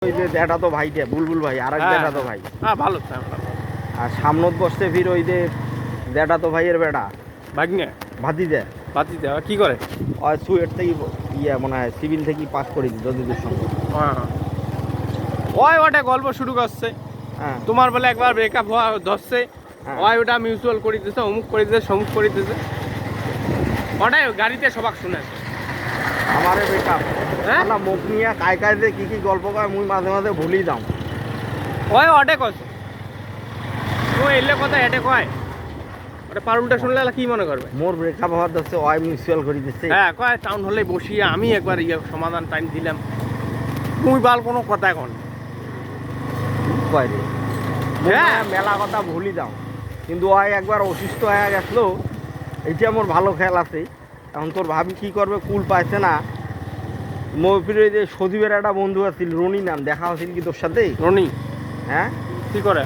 ওই যে দেখা তো ভাইটা বুলবুল ভাই আর এক দেখা তো ভাই ভালো আর সামনত বসতে ফির ওই যে দেখা তো ভাইয়ের বেটা ভাগ্নে ভাতি দেয় বাতি দেওয়া কি করে ওই সুয়েট থেকে মনে হয় সিভিল থেকে পাস করে দিত যদুদের সঙ্গে ওই ওটা গল্প শুরু করছে হ্যাঁ তোমার বলে একবার ব্রেকআপ হওয়া ধরছে হ্যাঁ। ওই ওটা মিউচুয়াল করে দিতেছে অমুক করে দিতেছে সমুক করে দিতেছে ওটাই গাড়িতে সবাক শুনে আমারে বেকআপ হ্যাঁ? না মুখ নিয়ে কায় কায় যে কি গল্প কয় মুই মাঝে মাঝে ভুলি যাও ওই ওটে কছে ও এলে কথা এটে কয় ওটা পারুলটা শুনলে কি মনে করবে মোর ব্রেকআপ হওয়ার দছে ওই মিউচুয়াল করে দিচ্ছে হ্যাঁ কয় টাউন হলে বসিয়ে আমি একবার সমাধান টাইম দিলাম মুই বাল কোনো কথা এখন কয় রে হ্যাঁ। মেলা কথা ভুলি যাও কিন্তু ওই একবার অসুস্থ হয়ে গেছিল এইটা আমার ভালো খেয়াল আছে এখন তোর ভাবি কি করবে কুল পাইছে না মহফিলের যে সজীবের একটা বন্ধু আছিল রনি নাম দেখা হয়েছিল কি তোর সাথে রনি হ্যাঁ কি করে